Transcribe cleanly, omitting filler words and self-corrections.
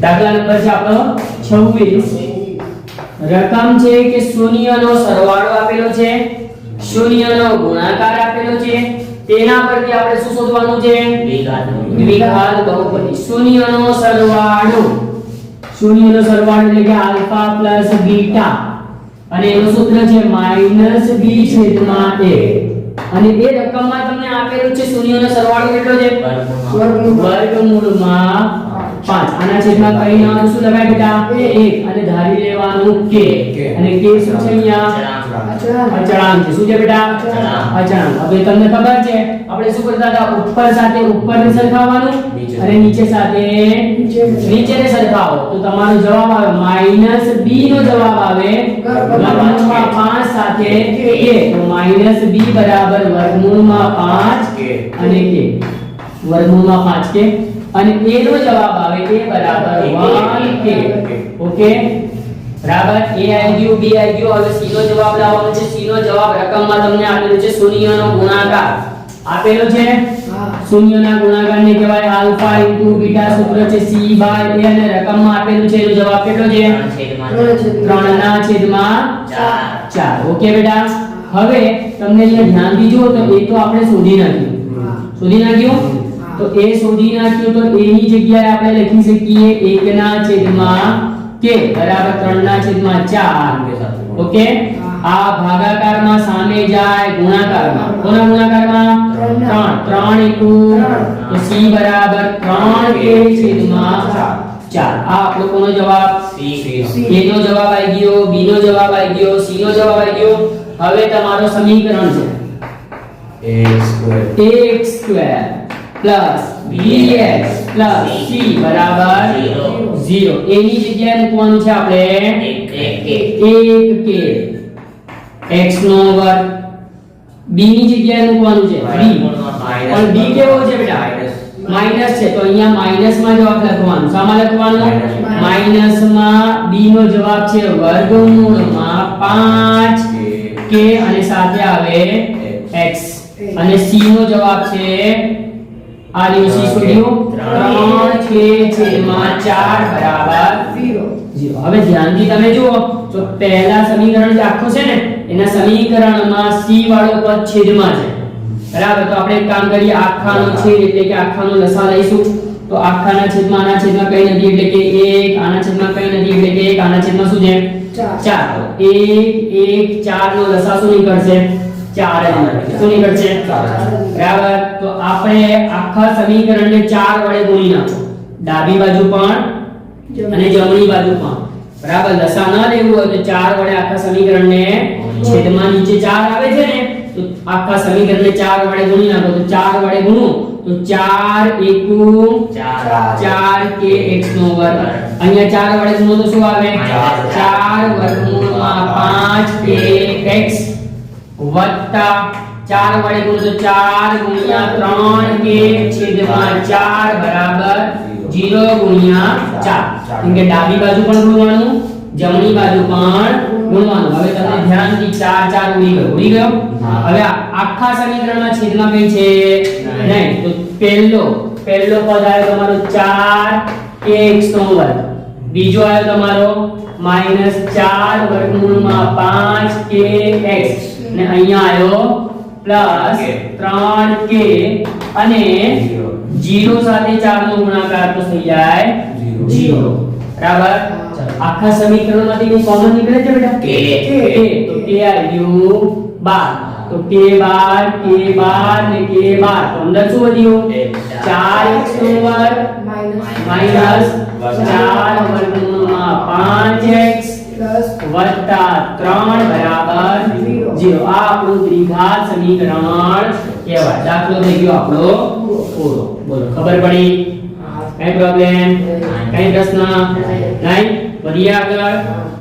દાખલા નંબર છે આપણો 26 રકમ છે કે શૂન્યનો સરવાળો આપેલો છે, શૂન્યનો ગુણાકાર આપેલો છે, તેના પરથી આપણે શું શોધવાનું છે? દ્વિઘાત બહુપદી. શૂન્યનો સરવાળો એટલે કે આલ્ફા પ્લસ બીટા અને એનું સૂત્ર છે -b છેદમાં a. અને એ રકમમાં તમને આપેલું છે શૂન્યનો સરવાળો કેટલો છે? વર્ગમૂળમાં 5. આના છેદમાં કઈ નાનું શું લગાય બેટા? 1 અને ધારી લેવાનું k. અને k શું છે અહીંયા? અચળાંક છે. શું છે બેટા? અચળાંક. હવે તમને ખબર છે આપણે શું કરતા હતા? ઉપર સાથે ઉપરને સરખાવવાનું અને નીચે સાથે નીચેને સરખાવો તો તમારો જવાબ આવે -b નો જવાબ આવે વર્ગમૂળમાં 5 સાથે k. તો -b બરાબર વર્ગમૂળમાં 5 અને k વર્ગમૂળમાં 5k અને a નો જવાબ આવે a બરાબર 1k. ઓકે બરાબર. a આવી ગયું, b આવી ગયું. હવે c નો જવાબ લાવવાનો છે. c નો જવાબ રકમમાં તમને આપેલું છે શૂન્યનો ગુણાકાર આપેલો છે. શૂન્યના ગુણાકારને કહેવાય આલ્ફા * બીટા. સૂત્ર છે c/a અને રકમમાં આપેલું છે એનો જવાબ કેટલો છે? 3/4. ઓકે બેટા. હવે તમને અહીંયા ધ્યાનથી જુઓ તો એ તો આપણે શોધી નાખ્યું તો એ શોધી નાખ્યું તો a ની જગ્યાએ આપણે લખી શકીએ 1/k બરાબર 3/4. ઓકે આ ભાગાકારમાં સામે જાય ગુણાકારમાં. કોના ગુણાકારમાં? 3 * તો c બરાબર 3k/4. આ આપણો કોનો જવાબ? a નો જવાબ આવી ગયો, b નો જવાબ આવી ગયો, c નો જવાબ આવી ગયો. હવે તમારો સમીકરણ છે ax² + bx + c બરાબર 0. a ની જગ્યાએ મૂકવાનું છે આપણે 1k x નો વર્ગ. b ની જગ્યાએ મૂકવાનું છે b. પણ b કેવો છે બેટા? માઈનસ છે તો અહીંયા માઈનસમાં જવાબ લખવાનો. શામાં લખવાનો? માઈનસમાં b નો જવાબ છે વર્ગમૂળમાં 5k અને સાથે આવે x. અને c નો જવાબ છે આ રહ્યો c શોધ્યો 3k/4 બરાબર 0. હવે ધ્યાનથી તમે જુઓ તો પહેલા સમીકરણ જે આખો છે ને એના સમીકરણમાં c વાળો પદ છેદમાં છે બરાબર. તો આપણે એક કામ કરીએ, આખાનો છેદ એટલે કે આખાનો લસા લઈશું. તો આખાના છેદમાં આના છેદમાં કઈ નથી એટલે કે 1, આના છેદમાં કઈ નથી એટલે કે 1, આના છેદમાં શું છે? 4. 1 1 4 નો લસા શું નીકળશે? 4 જ નીકળશે. શું નીકળશે? 4. બરાબર. તો આપણે આખા સમીકરણને 4 વડે ગુણી નાખો, ડાબી બાજુ પણ અને જમણી બાજુ પણ. બરાબર. લસા ન લેવું હોય તો 4 વડે આખા સમીકરણને છેદમાં નીચે 4 આવે છે ને તો આખા સમીકરણને 4 વડે ગુણી નાખો. તો 4 વડે ગુણો તો 4 * 4k x નો વર્ગ. અહીંયા 4 વડે ગુણો તો શું આવે? 4 વર્ગમૂળમાં 5k x વત્તા 4 વડે ગુણો તો 4 * 3k/4 બરાબર 0/4. કેમ કે ડાબી બાજુ પણ ગુણવાનું, જમણી બાજુ પણ ગુણવાનું. હવે તમે ધ્યાનથી 4 ઉડી ગયો. હવે આખા સમીકરણમાં છેદમાં કઈ છે? નહીં. તો પહેલો પદ આવ્યો તમારો 4kx નો વર્ગ. બીજો આવ્યો તમારો -4 વર્ગમૂળમાં 5kx અને અહીંયા આવ્યો +3k અને 0 સાથે 4 નો ગુણાકાર તો થઈ જાય 0. બરાબર. આખા સમીકરણમાંથી કોઈ કોમન નીકળે છે બેટા? k. તો k આવ્યું 12. તો k બાર ને k બાર તો અંદર શું વધ્યું? 4x નો વર્ગ -4 વર્ગમૂળમાં 5x વત્તા 3 બરાબર 0. આ આપણું દ્વિઘાત સમીકરણ કહેવાય. દાખલો થઈ ગયો આપણો પૂરો. બોલો ખબર પડી? કઈ પ્રોબ્લેમ? કઈ પ્રશ્ન? નહીં? વધીએ આગળ.